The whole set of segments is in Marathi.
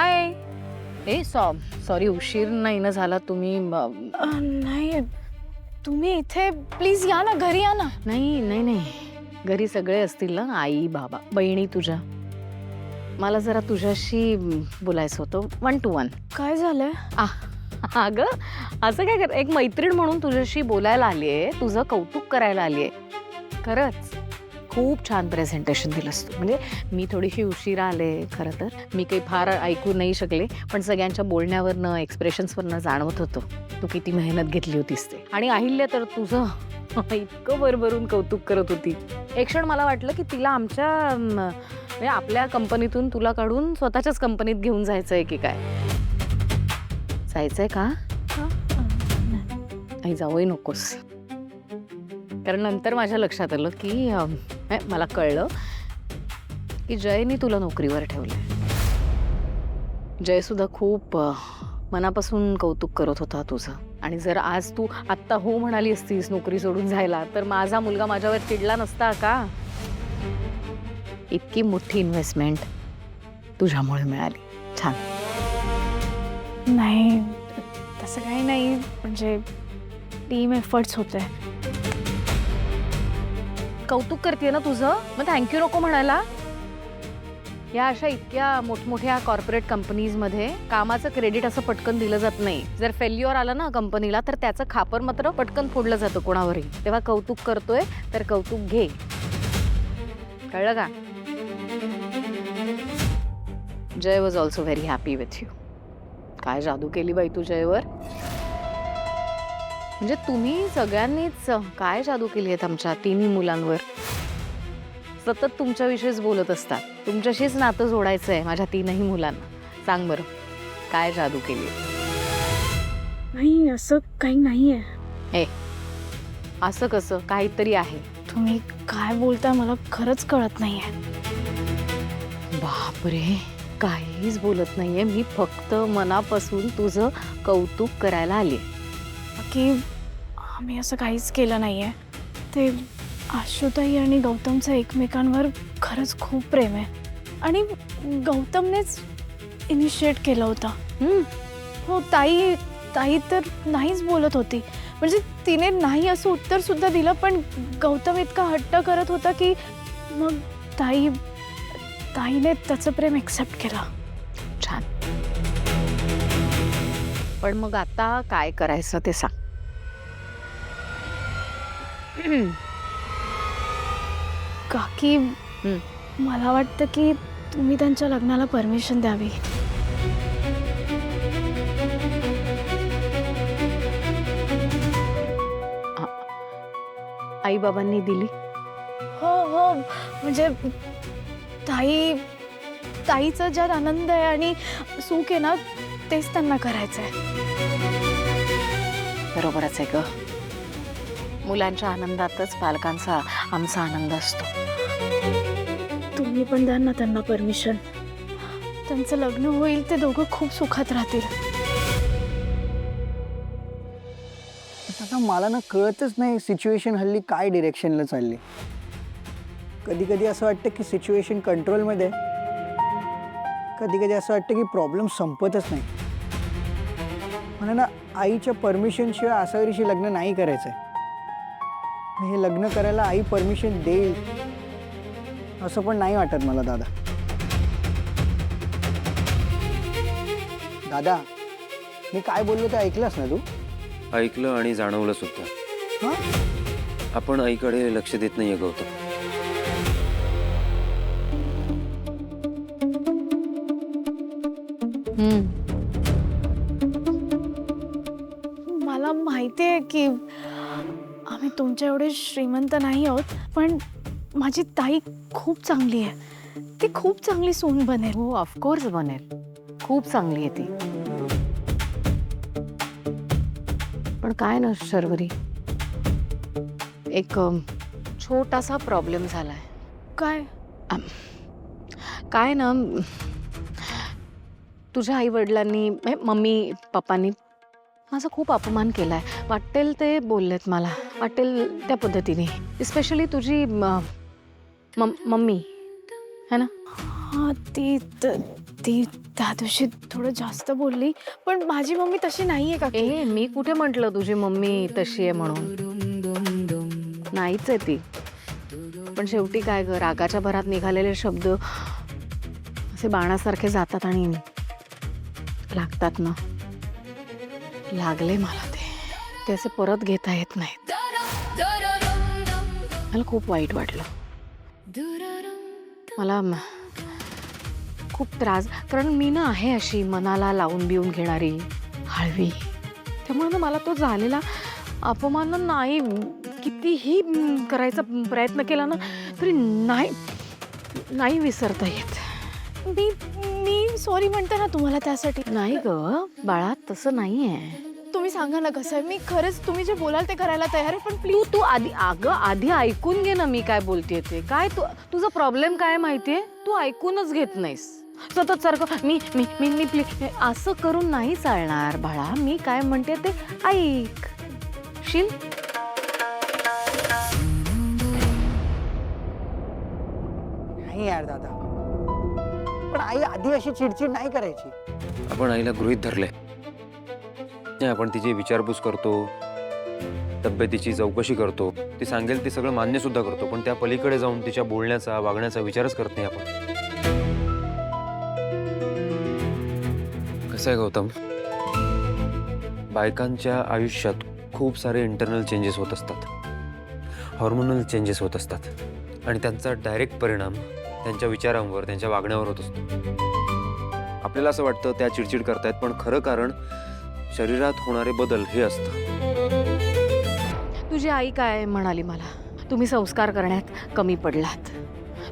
हाय. सॉरी उशीर नाही ना झाला तुम्ही नाही तुम्ही इथे प्लीज या ना, घरी या ना. नाही घरी सगळे असतील ना, आई बाबा बहिणी तुझ्या. मला जरा तुझ्याशी बोलायचं होतं 1 to 1. काय झालंय? अगं असं काय कर, एक मैत्रीण म्हणून तुझ्याशी बोलायला आलीये, तुझं कौतुक करायला आलीये. खरंच खूप छान प्रेझेंटेशन दिलंस तू. म्हणजे मी थोडीशी उशिरा आले खरं तर, मी काही फार ऐकू नाही शकले, पण सगळ्यांच्या बोलण्यावरनं एक्सप्रेशन्सवरनं जाणवत होतं तू किती मेहनत घेतली होतीस ते. आणि अहिल्या तर तुझं इतकं भरभरून कौतुक करत होती. एक क्षण मला वाटलं की तिला आमच्या म्हणजे आपल्या कंपनीतून तुला काढून स्वतःच्याच कंपनीत घेऊन जायचंय की काय. जायचंय का? नाही जाऊही नकोस. कारण नंतर माझ्या लक्षात आलं की मला कळलं की जयनी तुला नोकरीवर ठेवलंय. जय सुद्धा खूप मनापासून कौतुक करत होता तुझं. आणि जर आज तू आत्ता हो म्हणाली असतीस नोकरी सोडून जायला, तर माझा मुलगा माझ्यावर चिडला नसता का? इतकी मोठी इन्व्हेस्टमेंट तुझ्यामुळे मिळाली. छान. नाही तसं काही नाही, म्हणजे टीम एफर्ट्स होते. कौतुक करते ना तुझं, मग थँक्यू नको म्हणायला? या अशा इतक्या मोठमोठ्या कॉर्पोरेट कंपनीजमध्ये कामाचं क्रेडिट असं पटकन दिलं जात नाही. जर फेल्युअर आलं ना कंपनीला, तर त्याचं खापर मात्र पटकन फोडलं जातं कोणावरही. तेव्हा कौतुक करतोय तर कौतुक घे. कळलं का? Jay was also very happy with you. काय जादू केली बाई तू जयवर. म्हणजे तुम्ही सगळ्यांनीच काय जादू केली आहेत आमच्या तिन्ही मुलांवर. सतत तुमच्याविषयीच बोलत असतात. तुमच्याशीच नातं जोडायचंय माझ्या तीनही मुलांना. सांग बरं काय जादू केली? नाही असं काही नाहीये. हे असं कसं काहीतरी आहे. तुम्ही काय बोलताय मला खरंच कळत नाहीये. बापरे, काहीच बोलत नाहीये मी, फक्त मनापासून तुझं कौतुक करायला आली. की आम्ही असं काहीच केलं नाहीये. ते आशुताई आणि गौतमचं एकमेकांवर खरंच खूप प्रेम आहे. आणि गौतमनेच इनिशिएट केलं होतं. हो, ताई तर नाहीच बोलत होती. म्हणजे तिने नाही असं उत्तर सुद्धा दिलं, पण गौतम इतका हट्ट करत होता की मग ताईने त्याचं प्रेम एक्सेप्ट केलं. छान. पण मग आता काय करायचं ते सांग. काकी मला वाटतं की तुम्ही त्यांच्या लग्नाला परमिशन द्यावी. आई बाबांनी दिली? हो म्हणजे ताईचा ज्यात आनंद आहे आणि सुख आहे ना, तेच त्यांना करायचंय. बरोबरच आहे ग. मुलांच्या आनंदातच पालकांचा आमचा आनंद असतो. तुम्ही पण द्या ना त्यांना परमिशन. त्यांचं लग्न होईल, ते दोघं खूप सुखात राहतील. आता मला ना कळतच नाही सिच्युएशन हल्ली काय डिरेक्शनला चालली. कधी कधी असं वाटतं की सिच्युएशन कंट्रोलमध्ये, कधी कधी असं वाटतं की प्रॉब्लेम संपतच नाही. म्हणून ना आईच्या परमिशनशिवाय आसावरीशी लग्न नाही करायचं आहे. हे लग्न करायला आई परमिशन देईल असं पण नाही वाटत मला. दादा मी काय बोललो ते ऐकलंस ना तू? ऐकलं आणि जाणवलं सुद्धा. हां आपण आईकडे लक्ष देत नाहीये गौतम. मला माहिती आहे की आम्ही तुमच्या एवढे श्रीमंत नाही आहोत, पण माझी ताई खूप चांगली आहे. ती खूप चांगली सून बनेल. हो ऑफकोर्स बनेल. खूप चांगली आहे ती. पण काय ना शर्वरी, एक छोटासा प्रॉब्लेम झालाय. काय ना, तुझ्या आई वडिलांनी मम्मी पप्पांनी माझा खूप अपमान केलाय. वाटेल ते बोललेत मला, वाटेल त्या पद्धतीने. स्पेशली तुझी मम्मी है ना. हां ती ती त्या दिवशी थोडं जास्त बोलली, पण माझी मम्मी तशी नाहीये का? ए मी कुठे म्हटलं तुझी मम्मी तशी आहे म्हणून? नाहीच आहे ती. पण शेवटी काय ग, रागाच्या भरात निघालेले शब्द असे बाणासारखे जातात आणि लागतात ना. लागले मला ते असे परत घेता येत नाहीत. मला खूप वाईट वाटलं. मला खूप त्रास, कारण मी ना आहे अशी मनाला लावून बिवून घेणारी, हळवी. त्यामुळे ना मला तो झालेला अपमान नाही, कितीही करायचा प्रयत्न केला ना तरी नाही विसरता येत. मी सॉरी म्हणते ना तुम्हाला त्यासाठी. नाही ग बाळा, तसं नाही आहे. तुम्ही सांगा ना कसं आहे. मी खरंच तुम्ही जे बोलाल ते करायला तयार आहे, पण प्लीज तू आधी ऐकून घे ना मी काय बोलतेय ते. काय तुझा प्रॉब्लेम काय माहितीये, तू ऐकूनच घेत नाहीस. सतत सारखं मी मी मी मी प्लीज असं करून नाही चालणार बाळा. मी काय म्हणते ते ऐक शील. नाही यार दादा, पण आई आधी अशी चिडचिड नाही करायची. आपण आईला गृहीत धरले. आपण तिची विचारपूस करतो, तब्येतीची चौकशी करतो, ती सांगेल ते सगळं मान्य सुद्धा करतो, पण त्या पलीकडे जाऊन तिच्या बोलण्याचा वागण्याचा विचारच करत नाही आपण. कसं आहे गौतम, बायकांच्या आयुष्यात खूप सारे इंटरनल चेंजेस होत असतात, हॉर्मोनल चेंजेस होत असतात, आणि त्यांचा डायरेक्ट परिणाम त्यांच्या विचारांवर, त्यांच्या वागण्यावर होत असतो. आपल्याला असं वाटतं त्या चिडचिड करतायत, पण खरं कारण शरीरात होणारे बदल हे असतं. तुझी आई काय म्हणाली मला, तुम्ही संस्कार करण्यात कमी पडलात,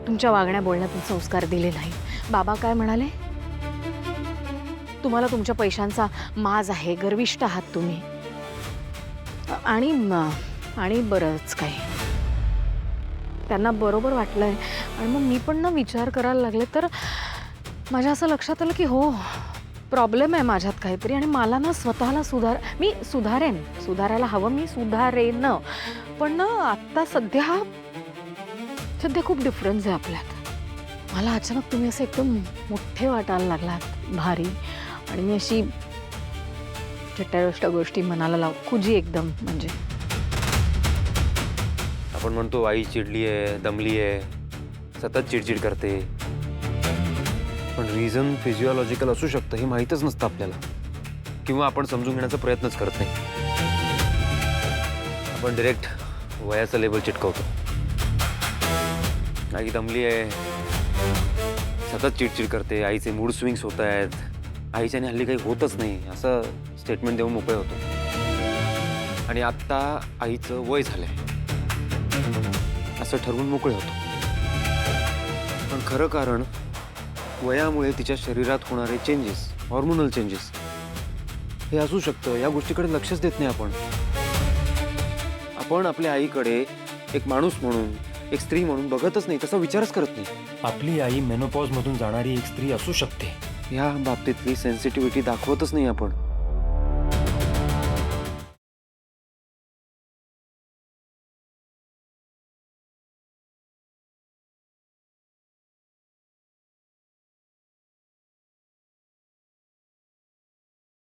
तुमच्या वागण्या बोलण्यातून संस्कार दिले नाही. बाबा काय म्हणाले, तुम्हाला तुमच्या पैशांचा माज आहे, गर्विष्ठ आहात तुम्ही, आणि बरंच काही. त्यांना बरोबर वाटलंय. आणि मग मी पण ना विचार करायला लागले, तर माझ्या असं लक्षात आलं की हो, प्रॉब्लेम आहे माझ्यात काहीतरी, आणि मला ना स्वतःला मी सुधारायला हवं, मी सुधारेन. पण ना आत्ता सध्या खूप डिफरन्स आहे आपल्यात. मला अचानक तुम्ही असं एकदम मोठे वाटायला लागलात, भारी, आणि मी अशी छोट्या गोष्टी मनाला खुजी एकदम. म्हणजे आपण म्हणतो आई चिडली आहे, दमली आहे, सतत चिडचिड करते, पण रिझन फिजिओलॉजिकल असू शकतं हे माहीतच नसतं आपल्याला, किंवा आपण समजून घेण्याचा प्रयत्नच करत नाही. आपण डायरेक्ट वयाचं लेबल चिटकवतो. आई दमली आहे, सतत चिडचिड करते, आईचे मूड स्विंग्स होत आहेत, आईच्याने हल्ली काही होतच नाही, असं स्टेटमेंट देऊन मोकळे होतो. आणि आत्ता आईचं वय झालंय असं ठरवून मोकळे होतो. पण खरं कारण वयामुळे तिच्या शरीरात होणारे चेंजेस, हॉर्मोनल चेंजेस हे असू शकतं. या गोष्टीकडे लक्षच देत नाही आपण आपल्या आईकडे एक माणूस म्हणून, एक स्त्री म्हणून बघतच नाही, तसा विचारच करत नाही. आपली आई मेनोपॉज मधून जाणारी एक स्त्री असू शकते, या बाबतीतली सेन्सिटिव्हिटी दाखवतच नाही आपण.